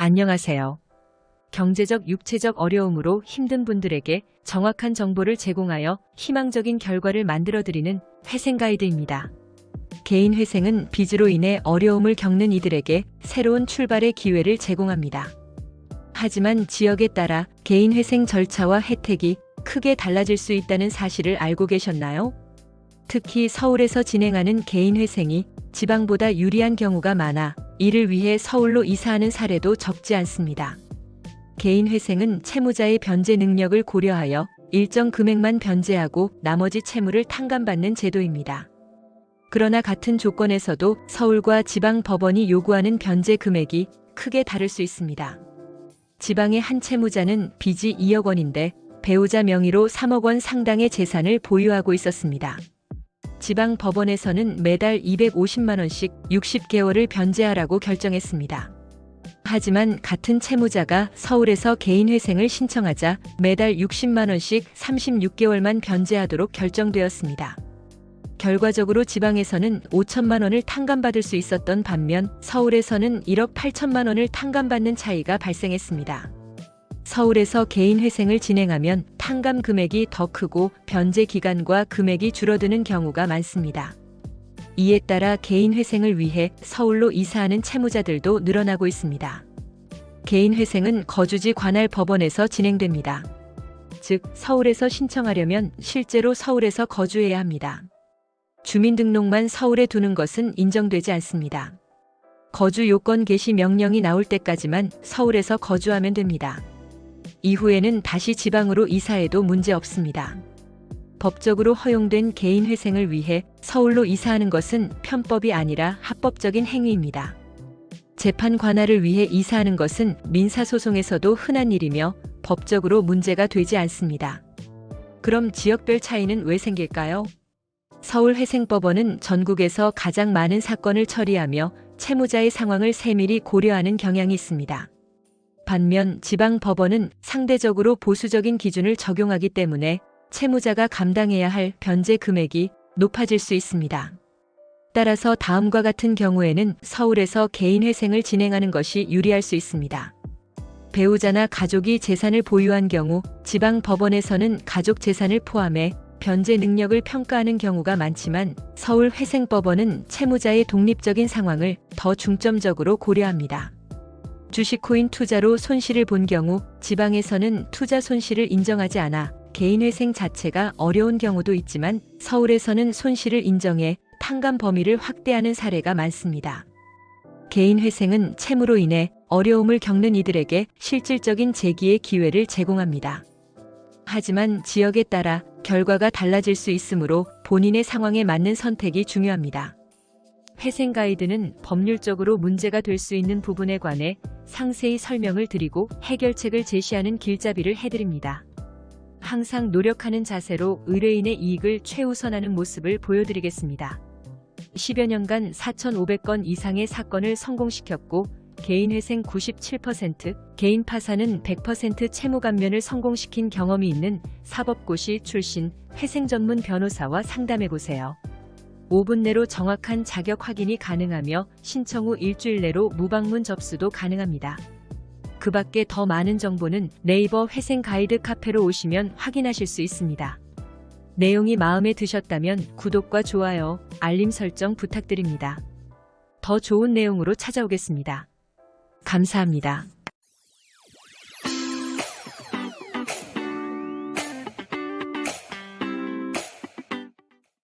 안녕하세요. 경제적, 육체적 어려움으로 힘든 분들에게 정확한 정보를 제공하여 희망적인 결과를 만들어드리는 회생 가이드입니다. 개인 회생은 빚으로 인해 어려움을 겪는 이들에게 새로운 출발의 기회를 제공합니다. 하지만 지역에 따라 개인 회생 절차와 혜택이 크게 달라질 수 있다는 사실을 알고 계셨나요? 특히 서울에서 진행하는 개인 회생이 지방보다 유리한 경우가 많아 이를 위해 서울로 이사하는 사례도 적지 않습니다. 개인 회생은 채무자의 변제 능력을 고려하여 일정 금액만 변제하고 나머지 채무를 탕감받는 제도입니다. 그러나 같은 조건에서도 서울과 지방 법원이 요구하는 변제 금액이 크게 다를 수 있습니다. 지방의 한 채무자는 빚이 2억 원인데 배우자 명의로 3억 원 상당의 재산을 보유하고 있었습니다. 지방 법원에서는 매달 250만 원씩 60개월을 변제하라고 결정했습니다. 하지만 같은 채무자가 서울에서 개인 회생을 신청하자 매달 60만 원씩 36개월만 변제하도록 결정되었습니다. 결과적으로 지방에서는 5천만 원을 탕감받을 수 있었던 반면 서울에서는 1억 8천만 원을 탕감받는 차이가 발생했습니다. 서울에서 개인 회생을 진행하면 탕감 금액이 더 크고 변제 기간과 금액이 줄어드는 경우가 많습니다. 이에 따라 개인 회생을 위해 서울로 이사하는 채무자들도 늘어나고 있습니다. 개인 회생은 거주지 관할 법원에서 진행됩니다. 즉, 서울에서 신청하려면 실제로 서울에서 거주해야 합니다. 주민등록만 서울에 두는 것은 인정되지 않습니다. 거주 요건 개시 명령이 나올 때까지만 서울에서 거주하면 됩니다. 이후에는 다시 지방으로 이사해도 문제 없습니다. 법적으로 허용된 개인 회생을 위해 서울로 이사하는 것은 편법이 아니라 합법적인 행위입니다. 재판 관할을 위해 이사하는 것은 민사소송에서도 흔한 일이며 법적으로 문제가 되지 않습니다. 그럼 지역별 차이는 왜 생길까요? 서울회생법원은 전국에서 가장 많은 사건을 처리하며 채무자의 상황을 세밀히 고려하는 경향이 있습니다. 반면 지방법원은 상대적으로 보수적인 기준을 적용하기 때문에 채무자가 감당해야 할 변제 금액이 높아질 수 있습니다. 따라서 다음과 같은 경우에는 서울에서 개인 회생을 진행하는 것이 유리할 수 있습니다. 배우자나 가족이 재산을 보유한 경우 지방법원에서는 가족 재산을 포함해 변제 능력을 평가하는 경우가 많지만 서울회생법원은 채무자의 독립적인 상황을 더 중점적으로 고려합니다. 주식코인 투자로 손실을 본 경우 지방에서는 투자 손실을 인정하지 않아 개인 회생 자체가 어려운 경우도 있지만 서울에서는 손실을 인정해 탕감 범위를 확대하는 사례가 많습니다. 개인 회생은 채무로 인해 어려움을 겪는 이들에게 실질적인 재기의 기회를 제공합니다. 하지만 지역에 따라 결과가 달라질 수 있으므로 본인의 상황에 맞는 선택이 중요합니다. 회생 가이드는 법률적으로 문제가 될 수 있는 부분에 관해 상세히 설명을 드리고 해결책을 제시하는 길잡이를 해드립니다. 항상 노력하는 자세로 의뢰인의 이익을 최우선하는 모습을 보여드리겠습니다. 10여 년간 4,500건 이상의 사건을 성공시켰고 개인 회생 97%, 개인 파산은 100% 채무 감면을 성공시킨 경험이 있는 사법고시 출신 회생 전문 변호사와 상담해보세요. 5분 내로 정확한 자격 확인이 가능하며 신청 후 일주일 내로 무방문 접수도 가능합니다. 그 밖에 더 많은 정보는 네이버 회생 가이드 카페로 오시면 확인하실 수 있습니다. 내용이 마음에 드셨다면 구독과 좋아요, 알림 설정 부탁드립니다. 더 좋은 내용으로 찾아오겠습니다. 감사합니다.